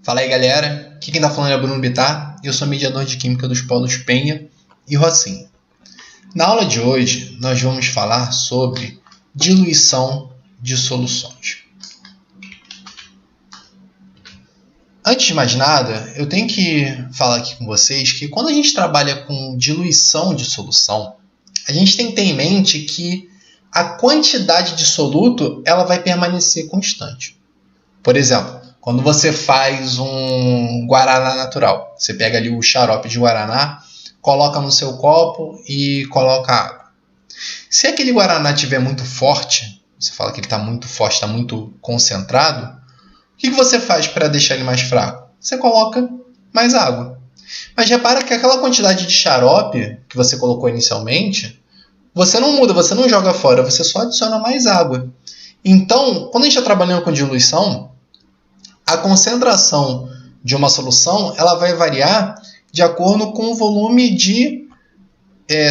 Fala aí, galera. Aqui quem tá falando é Bruno Bittar e eu sou mediador de Química dos polos Penha e Rocinha. Na aula de hoje, nós vamos falar sobre diluição de soluções. Antes de mais nada, eu tenho que falar aqui com vocês que quando a gente trabalha com diluição de solução, a gente tem que ter em mente que a quantidade de soluto ela vai permanecer constante. Por exemplo, quando você faz um guaraná natural, você pega ali o xarope de guaraná, coloca no seu copo e coloca água. Se aquele guaraná estiver muito forte, você fala que ele está muito forte, está muito concentrado, o que você faz para deixar ele mais fraco? Você coloca mais água. Mas repara que aquela quantidade de xarope que você colocou inicialmente, você não muda, você não joga fora, você só adiciona mais água. Então, quando a gente está trabalhando com diluição, a concentração de uma solução ela vai variar de acordo com o volume de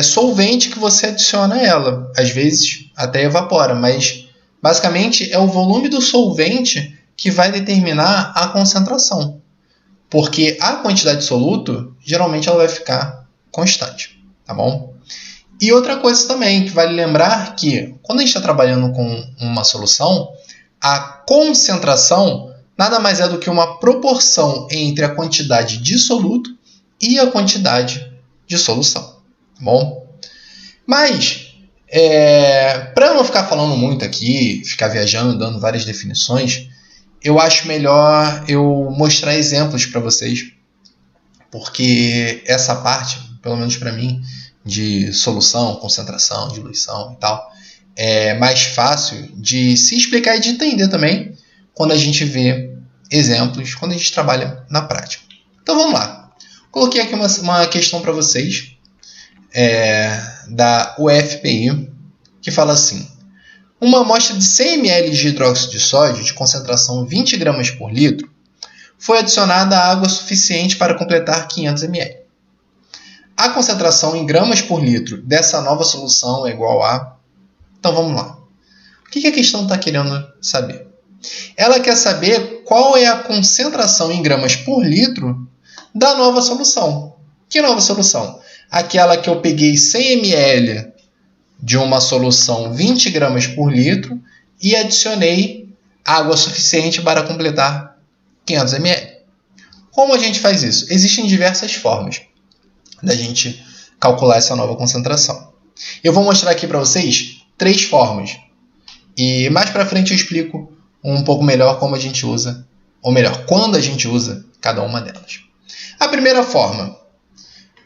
solvente que você adiciona a ela. Às vezes até evapora, mas basicamente é o volume do solvente que vai determinar a concentração. Porque a quantidade de soluto, geralmente ela vai ficar constante, tá bom? E outra coisa também que vale lembrar que quando a gente está trabalhando com uma solução, a concentração nada mais é do que uma proporção entre a quantidade de soluto e a quantidade de solução. Tá bom? Mas, para eu não ficar falando muito aqui, ficar viajando, dando várias definições, eu acho melhor eu mostrar exemplos para vocês, porque essa parte, pelo menos para mim, de solução, concentração, diluição e tal, é mais fácil de se explicar e de entender também quando a gente vê exemplos, quando a gente trabalha na prática. Então vamos lá. Coloquei aqui uma questão para vocês da UFPI, que fala assim: uma amostra de 100 ml de hidróxido de sódio de concentração 20 gramas por litro foi adicionada a água suficiente para completar 500 ml. A concentração em gramas por litro dessa nova solução é igual a... Então vamos lá. O que a questão está querendo saber? Ela quer saber qual é a concentração em gramas por litro da nova solução. Que nova solução? Aquela que eu peguei 100 ml de uma solução 20 gramas por litro e adicionei água suficiente para completar 500 ml. Como a gente faz isso? Existem diversas formas da gente calcular essa nova concentração. Eu vou mostrar aqui para vocês 3 formas. E mais para frente eu explico um pouco melhor como a gente usa, ou melhor, quando a gente usa cada uma delas. A primeira forma,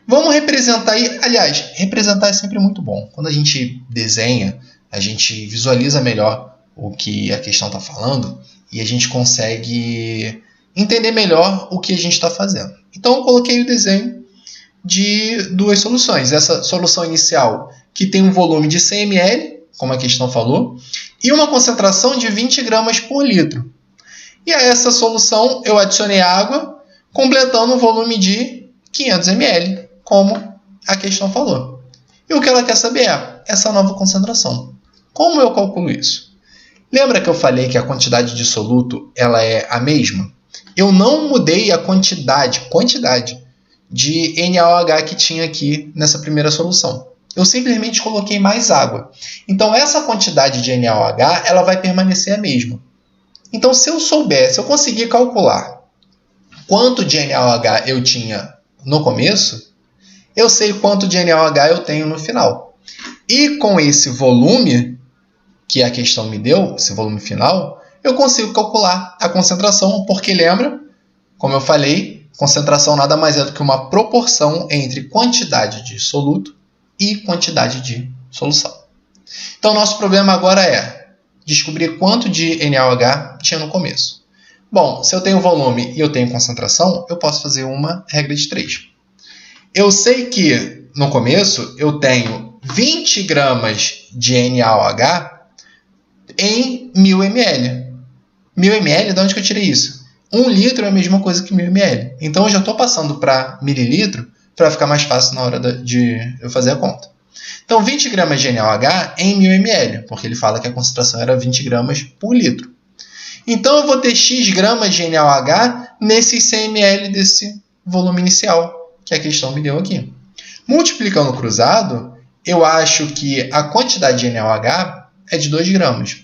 vamos representar aí, aliás, representar é sempre muito bom. Quando a gente desenha, a gente visualiza melhor o que a questão está falando e a gente consegue entender melhor o que a gente está fazendo. Então eu coloquei o desenho de 2 soluções. Essa solução inicial que tem um volume de 100 ml, como a questão falou, e uma concentração de 20 gramas por litro. E a essa solução eu adicionei água, completando um volume de 500 ml, como a questão falou. E o que ela quer saber é essa nova concentração. Como eu calculo isso? Lembra que eu falei que a quantidade de soluto ela é a mesma? Eu não mudei a quantidade de NaOH que tinha aqui nessa primeira solução. Eu simplesmente coloquei mais água. Então, essa quantidade de NaOH ela vai permanecer a mesma. Então, se eu souber, se eu conseguir calcular quanto de NaOH eu tinha no começo, eu sei quanto de NaOH eu tenho no final. E com esse volume que a questão me deu, esse volume final, eu consigo calcular a concentração, porque lembra, como eu falei, concentração nada mais é do que uma proporção entre quantidade de soluto e quantidade de solução. Então, nosso problema agora é descobrir quanto de NaOH tinha no começo. Bom, se eu tenho volume e eu tenho concentração, eu posso fazer uma regra de 3. Eu sei que, no começo, eu tenho 20 gramas de NaOH em 1000 ml. 1000 ml, de onde que eu tirei isso? 1 litro é a mesma coisa que 1000 ml. Então, eu já estou passando para mililitro para ficar mais fácil na hora de eu fazer a conta. Então, 20 gramas de NaOH em 1000 ml, porque ele fala que a concentração era 20 gramas por litro. Então eu vou ter X gramas de NaOH nesses 100 ml desse volume inicial, que a questão me deu aqui. Multiplicando cruzado, eu acho que a quantidade de NaOH é de 2 gramas.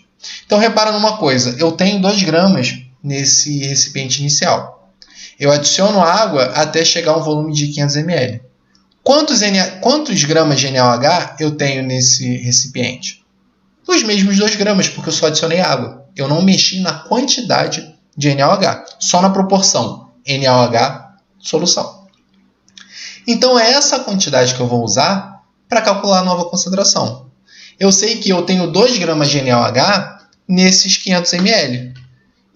Então repara numa coisa, eu tenho 2 gramas nesse recipiente inicial. Eu adiciono água até chegar a um volume de 500 ml. Quantos gramas de NaOH eu tenho nesse recipiente? Os mesmos 2 gramas, porque eu só adicionei água. Eu não mexi na quantidade de NaOH, só na proporção NaOH solução. Então é essa quantidade que eu vou usar para calcular a nova concentração. Eu sei que eu tenho 2 gramas de NaOH nesses 500 ml.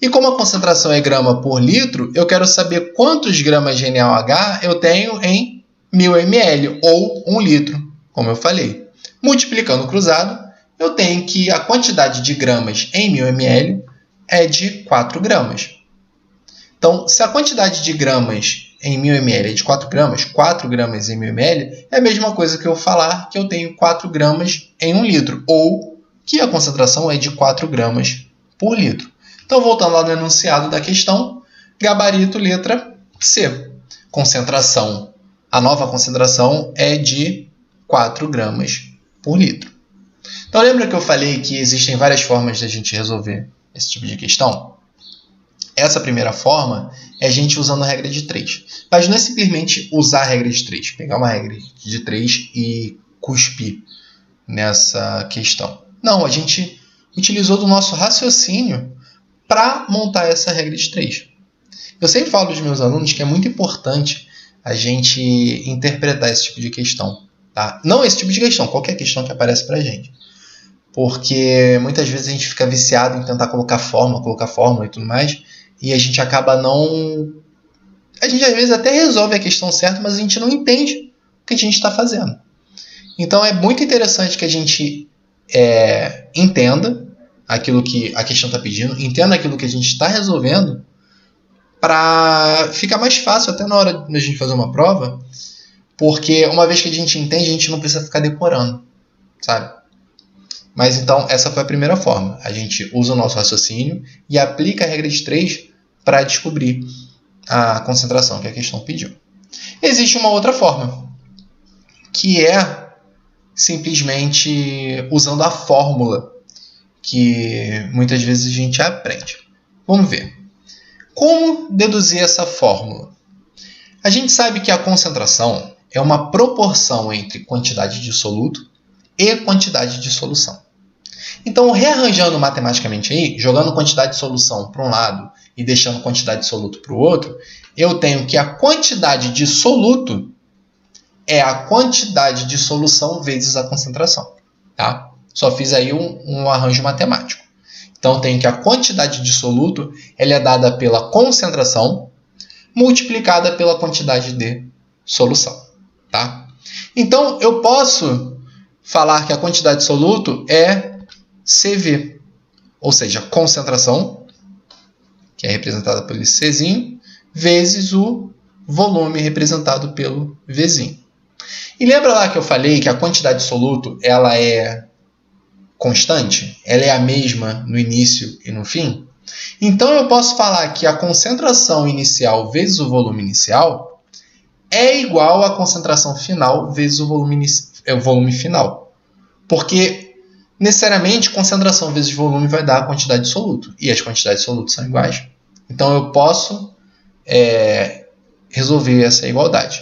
E como a concentração é grama por litro, eu quero saber quantos gramas de NaOH eu tenho em 1000 ml, ou 1 litro, como eu falei. Multiplicando cruzado, eu tenho que a quantidade de gramas em 1000 ml é de 4 gramas. Então, se a quantidade de gramas em 1000 ml é de 4 gramas em 1000 ml é a mesma coisa que eu falar que eu tenho 4 gramas em 1 litro, ou que a concentração é de 4 gramas por litro. Então, voltando lá no enunciado da questão, gabarito, letra C. Concentração. A nova concentração é de 4 gramas por litro. Então, lembra que eu falei que existem várias formas de a gente resolver esse tipo de questão? Essa primeira forma é a gente usando a regra de 3. Mas não é simplesmente usar a regra de 3, pegar uma regra de 3 e cuspir nessa questão. Não, a gente utilizou do nosso raciocínio para montar essa regra de 3. Eu sempre falo aos meus alunos que é muito importante a gente interpretar esse tipo de questão. Tá? Não esse tipo de questão, qualquer questão que aparece para a gente. Porque muitas vezes a gente fica viciado em tentar colocar fórmula e tudo mais, e a gente acaba não... A gente às vezes até resolve a questão certa, mas a gente não entende o que a gente está fazendo. Então é muito interessante que a gente entenda aquilo que a questão está pedindo, entenda aquilo que a gente está resolvendo, para ficar mais fácil até na hora de a gente fazer uma prova, porque uma vez que a gente entende, a gente não precisa ficar decorando, sabe? Mas então, essa foi a primeira forma. A gente usa o nosso raciocínio e aplica a regra de 3 para descobrir a concentração que a questão pediu. Existe uma outra forma, que é simplesmente usando a fórmula que muitas vezes a gente aprende. Vamos ver. Como deduzir essa fórmula? A gente sabe que a concentração é uma proporção entre quantidade de soluto e quantidade de solução. Então, rearranjando matematicamente aí, jogando quantidade de solução para um lado e deixando quantidade de soluto para o outro, eu tenho que a quantidade de soluto é a quantidade de solução vezes a concentração. Tá? Só fiz aí um arranjo matemático. Então, eu tenho que a quantidade de soluto ela é dada pela concentração multiplicada pela quantidade de solução. Tá? Então, eu posso falar que a quantidade de soluto é CV, ou seja, concentração, que é representada pelo Czinho, vezes o volume representado pelo Vzinho. E lembra lá que eu falei que a quantidade de soluto ela é constante? Ela é a mesma no início e no fim? Então eu posso falar que a concentração inicial vezes o volume inicial é igual à concentração final vezes o volume final. Porque necessariamente, concentração vezes volume vai dar a quantidade de soluto. E as quantidades de soluto são iguais. Então, eu posso resolver essa igualdade.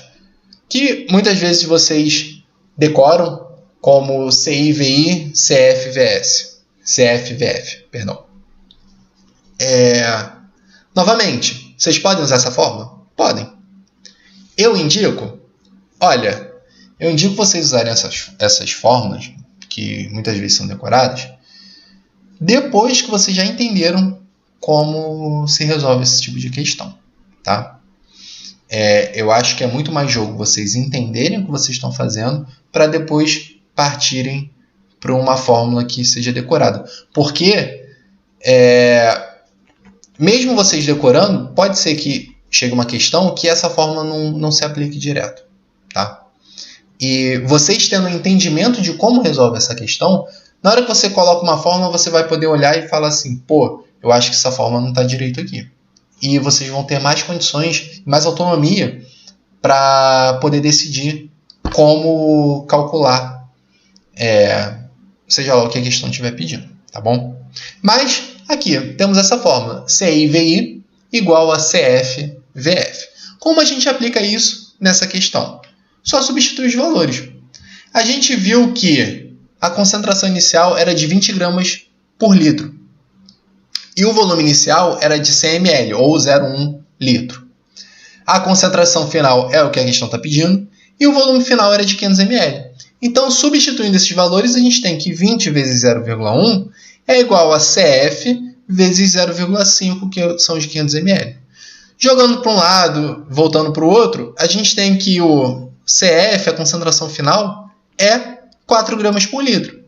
Que muitas vezes vocês decoram como CI-VI, CF-VS. CF-VF, perdão. Novamente, vocês podem usar essa fórmula? Podem. Eu indico? Olha, eu indico vocês usarem essas fórmulas, que muitas vezes são decoradas, depois que vocês já entenderam como se resolve esse tipo de questão. Tá? Eu acho que é muito mais jogo vocês entenderem o que vocês estão fazendo para depois partirem para uma fórmula que seja decorada. Porque, mesmo vocês decorando, pode ser que chegue uma questão que essa fórmula não se aplique direto. Tá? E vocês tendo um entendimento de como resolve essa questão, na hora que você coloca uma fórmula, você vai poder olhar e falar assim, pô, eu acho que essa fórmula não está direito aqui. E vocês vão ter mais condições, mais autonomia para poder decidir como calcular, seja lá o que a questão estiver pedindo, tá bom? Mas aqui temos essa fórmula, CI/VI igual a CF/VF. Como a gente aplica isso nessa questão? Só substituir os valores. A gente viu que a concentração inicial era de 20 gramas por litro. E o volume inicial era de 100 ml, ou 0,1 litro. A concentração final é o que a questão está pedindo. E o volume final era de 500 ml. Então, substituindo esses valores, a gente tem que 20 vezes 0,1 é igual a CF vezes 0,5, que são os 500 ml. Jogando para um lado, voltando para o outro, a gente tem que o CF, a concentração final, é 4 gramas por litro.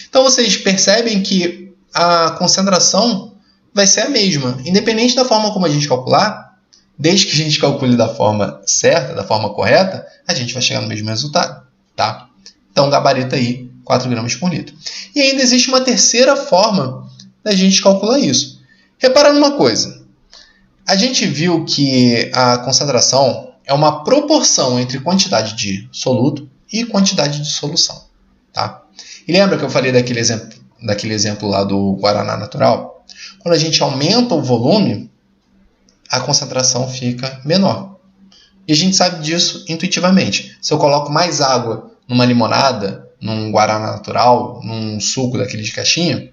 Então, vocês percebem que a concentração vai ser a mesma. Independente da forma como a gente calcular, desde que a gente calcule da forma certa, da forma correta, a gente vai chegar no mesmo resultado. Tá? Então, gabarito aí, 4 gramas por litro. E ainda existe uma terceira forma da gente calcular isso. Repara numa coisa. A gente viu que a concentração é uma proporção entre quantidade de soluto e quantidade de solução. Tá? E lembra que eu falei daquele exemplo lá do Guaraná natural? Quando a gente aumenta o volume, a concentração fica menor. E a gente sabe disso intuitivamente. Se eu coloco mais água numa limonada, num Guaraná natural, num suco daquele de caixinha,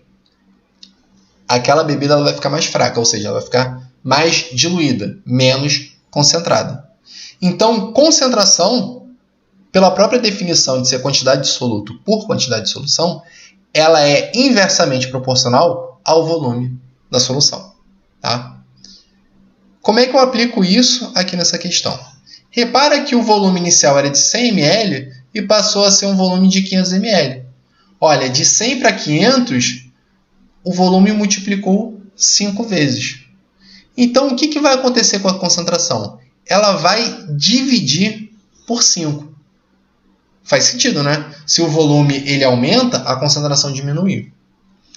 aquela bebida ela vai ficar mais fraca, ou seja, ela vai ficar mais diluída, menos concentrada. Então, concentração, pela própria definição de ser quantidade de soluto por quantidade de solução, ela é inversamente proporcional ao volume da solução. Tá? Como é que eu aplico isso aqui nessa questão? Repara que o volume inicial era de 100 ml e passou a ser um volume de 500 ml. Olha, de 100 para 500, o volume multiplicou 5 vezes. Então, o que vai acontecer com a concentração? Ela vai dividir por 5. Faz sentido, né? Se o volume ele aumenta, a concentração diminui.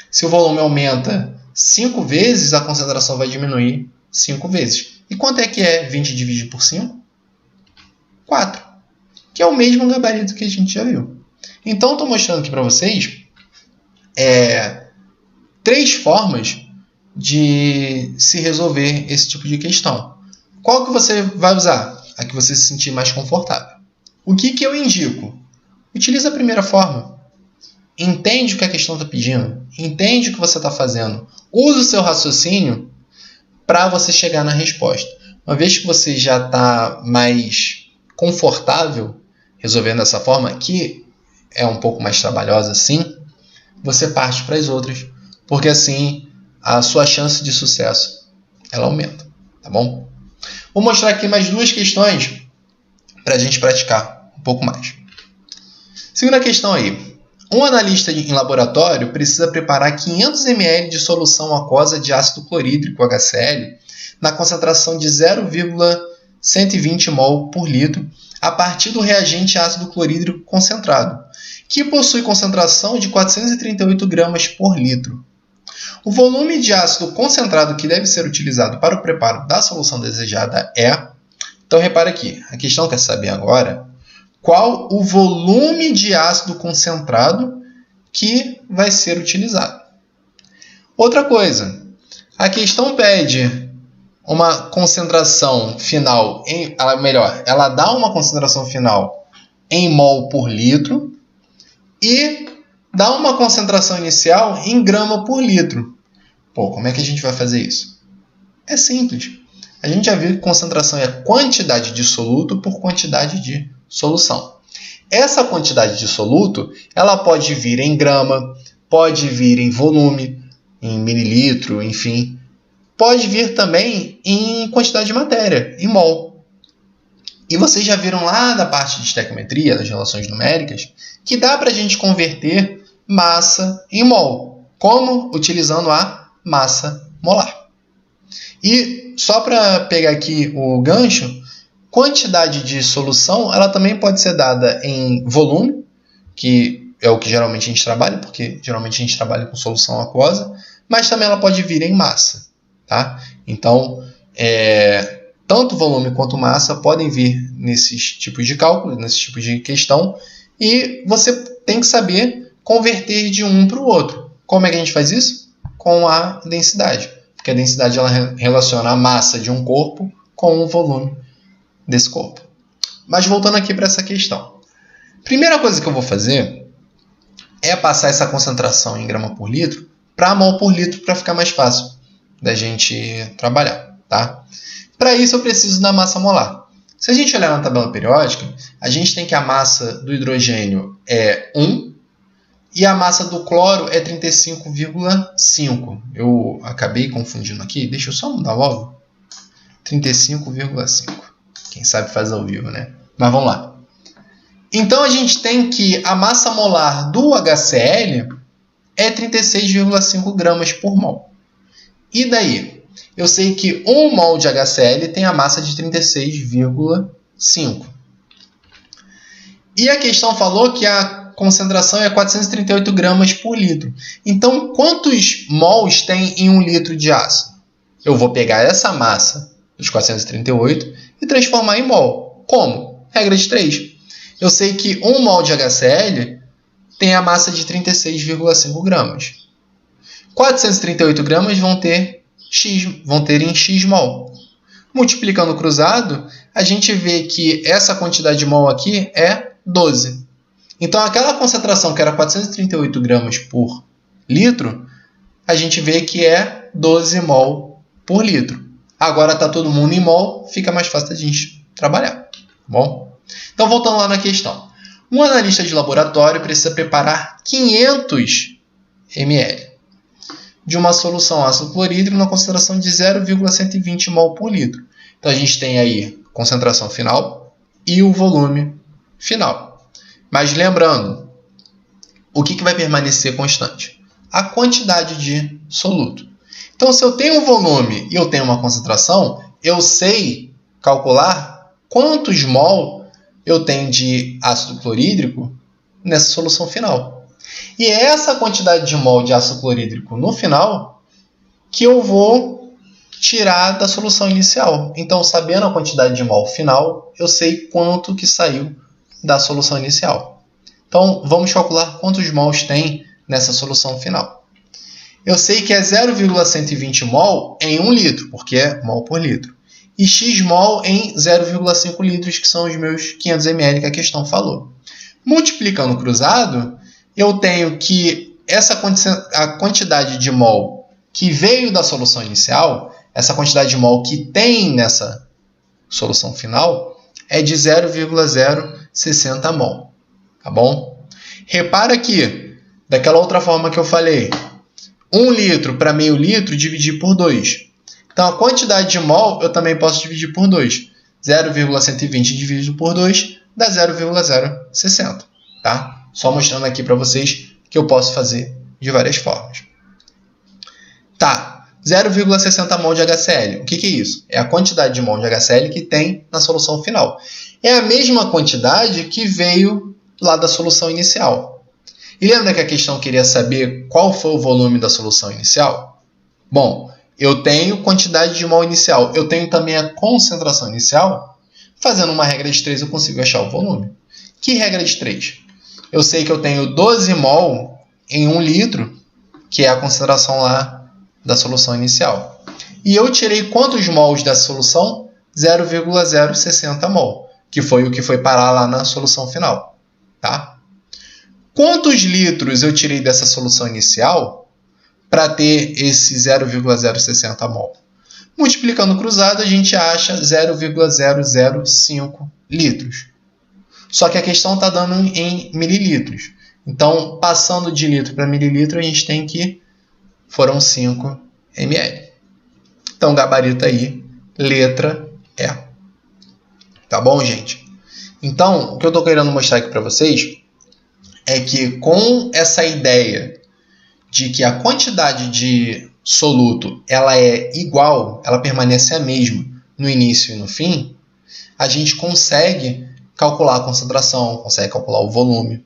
Se o volume aumenta 5 vezes, a concentração vai diminuir 5 vezes. E quanto é que é 20 dividido por 5? 4. Que é o mesmo gabarito que a gente já viu. Então, estou mostrando aqui para vocês 3 formas de se resolver esse tipo de questão. Qual que você vai usar? A que você se sentir mais confortável. O que eu indico? Utilize a primeira forma. Entende o que a questão está pedindo. Entende o que você está fazendo. Use o seu raciocínio para você chegar na resposta. Uma vez que você já está mais confortável resolvendo dessa forma, que é um pouco mais trabalhosa sim, você parte para as outras. Porque assim a sua chance de sucesso ela aumenta. Tá bom? Vou mostrar aqui mais 2 questões para a gente praticar um pouco mais. Segunda questão aí. Um analista em laboratório precisa preparar 500 ml de solução aquosa de ácido clorídrico, HCl, na concentração de 0,120 mol por litro, a partir do reagente ácido clorídrico concentrado, que possui concentração de 438 gramas por litro. O volume de ácido concentrado que deve ser utilizado para o preparo da solução desejada é... Então, repara aqui, a questão quer saber agora qual o volume de ácido concentrado que vai ser utilizado. Outra coisa, a questão pede uma concentração final, ela dá uma concentração final em mol por litro e dá uma concentração inicial em grama por litro. Pô, como é que a gente vai fazer isso? É simples. A gente já viu que concentração é quantidade de soluto por quantidade de solução. Essa quantidade de soluto, ela pode vir em grama, pode vir em volume, em mililitro, enfim. Pode vir também em quantidade de matéria, em mol. E vocês já viram lá da parte de estequiometria, das relações numéricas, que dá para a gente converter massa em mol. Como? Utilizando a massa molar. E só para pegar aqui o gancho, quantidade de solução ela também pode ser dada em volume, que é o que geralmente a gente trabalha, porque geralmente a gente trabalha com solução aquosa, mas também ela pode vir em massa, tá? Então, tanto volume quanto massa podem vir nesses tipos de cálculo, nesses tipos de questão, e você tem que saber converter de um para o outro. Como é que a gente faz isso? Com a densidade, porque a densidade ela relaciona a massa de um corpo com o volume desse corpo. Mas voltando aqui para essa questão. Primeira coisa que eu vou fazer é passar essa concentração em grama por litro para mol por litro para ficar mais fácil da gente trabalhar, tá? Para isso eu preciso da massa molar. Se a gente olhar na tabela periódica, a gente tem que a massa do hidrogênio é 1 e a massa do cloro é 35,5. Eu acabei confundindo aqui, deixa eu só mudar logo. 35,5. Quem sabe faz ao vivo, né? Mas vamos lá. Então a gente tem que a massa molar do HCl é 36,5 gramas por mol. E daí? Eu sei que 1 mol de HCl tem a massa de 36,5. E a questão falou que a concentração é 438 gramas por litro. Então, quantos mols tem em 1 litro de ácido? Eu vou pegar essa massa dos 438 e transformar em mol. Como? Regra de 3. Eu sei que 1 mol de HCl tem a massa de 36,5 gramas. 438 gramas vão ter em x mol. Multiplicando o cruzado, a gente vê que essa quantidade de mol aqui é 12. Então, aquela concentração que era 438 gramas por litro, a gente vê que é 12 mol por litro. Agora está todo mundo em mol, fica mais fácil da gente trabalhar. Tá bom? Então, voltando lá na questão. Um analista de laboratório precisa preparar 500 ml de uma solução ácido clorídrico na concentração de 0,120 mol por litro. Então, a gente tem aí a concentração final e o volume final. Mas lembrando, o que vai permanecer constante? A quantidade de soluto. Então, se eu tenho um volume e eu tenho uma concentração, eu sei calcular quantos mol eu tenho de ácido clorídrico nessa solução final. E é essa quantidade de mol de ácido clorídrico no final que eu vou tirar da solução inicial. Então, sabendo a quantidade de mol final, eu sei quanto que saiu da solução inicial. Então, vamos calcular quantos mols tem nessa solução final. Eu sei que é 0,120 mol em 1 litro, porque é mol por litro. E x mol em 0,5 litros, que são os meus 500 ml que a questão falou. Multiplicando cruzado, eu tenho que a quantidade de mol que veio da solução inicial, essa quantidade de mol que tem nessa solução final, é de 0,060 mol. Tá bom? Repara que, daquela outra forma que eu falei, 1 litro para meio litro, dividir por 2. Então, a quantidade de mol eu também posso dividir por 2. 0,120 dividido por 2 dá 0,060. Tá? Só mostrando aqui para vocês que eu posso fazer de várias formas. Tá, 0,60 mol de HCl. O que é isso? É a quantidade de mol de HCl que tem na solução final. É a mesma quantidade que veio lá da solução inicial. E lembra que a questão queria saber qual foi o volume da solução inicial? Bom, eu tenho quantidade de mol inicial. Eu tenho também a concentração inicial. Fazendo uma regra de 3, eu consigo achar o volume. Que regra de 3? Eu sei que eu tenho 12 mol em 1 litro, que é a concentração lá da solução inicial. E eu tirei quantos mols dessa solução? 0,060 mol, que foi o que foi parar lá na solução final. Tá? Quantos litros eu tirei dessa solução inicial para ter esse 0,060 mol? Multiplicando cruzado, a gente acha 0,005 litros. Só que a questão está dando em mililitros. Então, passando de litro para mililitro, a gente tem que foram 5 ml. Então, gabarito aí, letra E. Tá bom, gente? Então, o que eu estou querendo mostrar aqui para vocês é que com essa ideia de que a quantidade de soluto ela é igual, ela permanece a mesma no início e no fim, a gente consegue calcular a concentração, consegue calcular o volume,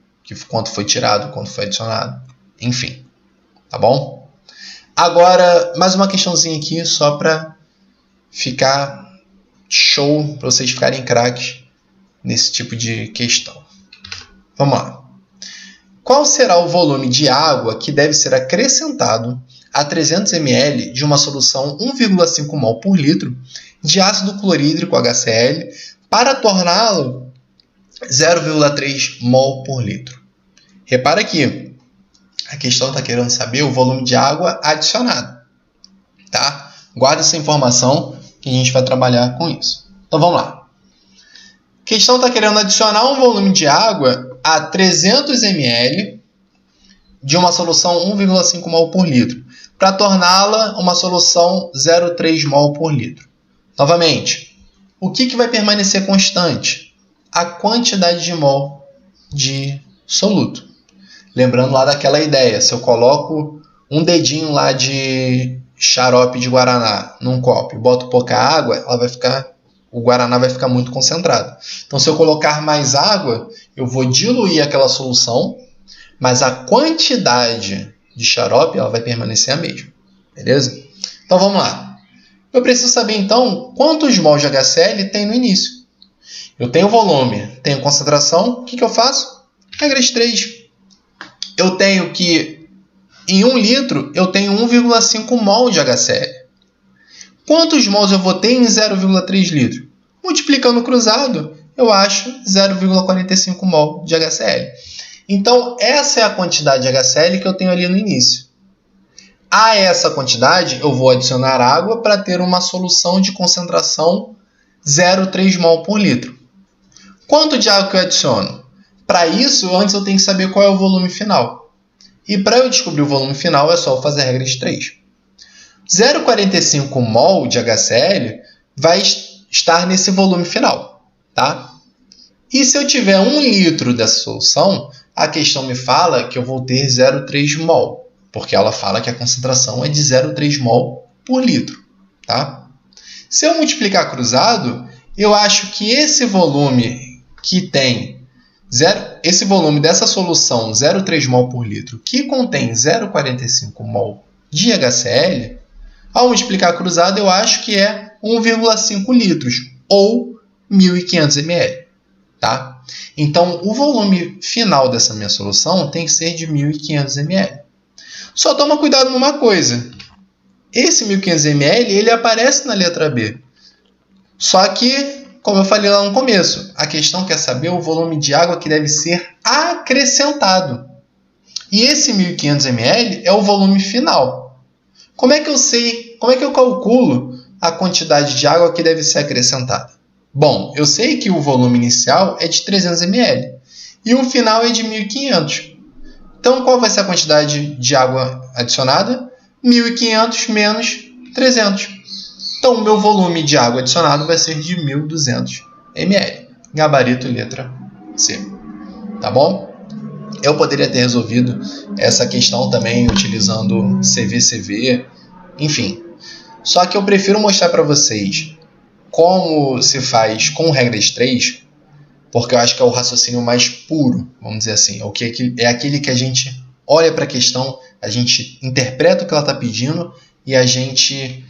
quanto foi tirado, quanto foi adicionado, enfim. Tá bom? Agora, mais uma questãozinha aqui, só para ficar show, para vocês ficarem craques nesse tipo de questão. Vamos lá. Qual será o volume de água que deve ser acrescentado a 300 ml de uma solução 1,5 mol por litro de ácido clorídrico HCl para torná-lo 0,3 mol por litro? Repara aqui, a questão está querendo saber o volume de água adicionado. Tá? Guarda essa informação que a gente vai trabalhar com isso. Então vamos lá. A questão está querendo adicionar um volume de água a 300 ml de uma solução 1,5 mol por litro para torná-la uma solução 0,3 mol por litro. Novamente, o que vai permanecer constante? A quantidade de mol de soluto. Lembrando lá daquela ideia, se eu coloco um dedinho lá de xarope de guaraná num copo e boto pouca água, o guaraná vai ficar muito concentrado. Então, se eu colocar mais água, eu vou diluir aquela solução, mas a quantidade de xarope ela vai permanecer a mesma. Beleza? Então, vamos lá. Eu preciso saber, então, quantos mols de HCl tem no início. Eu tenho volume, tenho concentração. O que eu faço? Regra de 3. Eu tenho que, em 1 litro, eu tenho 1,5 mol de HCl. Quantos mols eu vou ter em 0,3 litro? Multiplicando cruzado, eu acho 0,45 mol de HCl. Então, essa é a quantidade de HCl que eu tenho ali no início. A essa quantidade, eu vou adicionar água para ter uma solução de concentração 0,3 mol por litro. Quanto de água que eu adiciono? Para isso, antes eu tenho que saber qual é o volume final. E para eu descobrir o volume final, é só eu fazer a regra de 3. 0,45 mol de HCl vai estar nesse volume final. Tá? E se eu tiver 1 litro dessa solução, a questão me fala que eu vou ter 0,3 mol. Porque ela fala que a concentração é de 0,3 mol por litro. Tá? Se eu multiplicar cruzado, eu acho que esse volume que tem esse volume dessa solução 0,3 mol por litro, que contém 0,45 mol de HCl, ao multiplicar cruzado, eu acho que é 1,5 litros, ou 1.500 ml. Tá? Então, o volume final dessa minha solução tem que ser de 1.500 ml. Só toma cuidado numa coisa. Esse 1.500 ml ele aparece na letra B. Só que, como eu falei lá no começo, a questão quer saber o volume de água que deve ser acrescentado. E esse 1.500 ml é o volume final. Como é que eu sei, como é que eu calculo a quantidade de água que deve ser acrescentada? Bom, eu sei que o volume inicial é de 300 ml e o final é de 1.500. Então, qual vai ser a quantidade de água adicionada? 1.500 menos 300. Então, o meu volume de água adicionado vai ser de 1.200 ml. Gabarito letra C. Tá bom? Eu poderia ter resolvido essa questão também utilizando CV, enfim. Só que eu prefiro mostrar para vocês como se faz com regras 3, porque eu acho que é o raciocínio mais puro, vamos dizer assim. É aquele que a gente olha para a questão, a gente interpreta o que ela está pedindo e a gente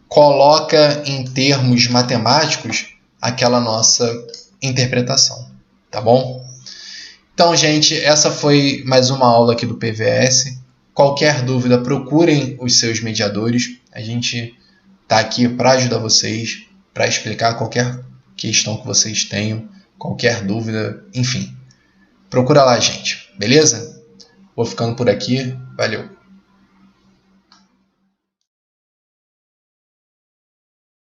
coloca em termos matemáticos aquela nossa interpretação. Tá bom? Então, gente, essa foi mais uma aula aqui do PVS. Qualquer dúvida, procurem os seus mediadores. A gente está aqui para ajudar vocês, para explicar qualquer questão que vocês tenham, qualquer dúvida, enfim. Procura lá, gente. Beleza? Vou ficando por aqui. Valeu!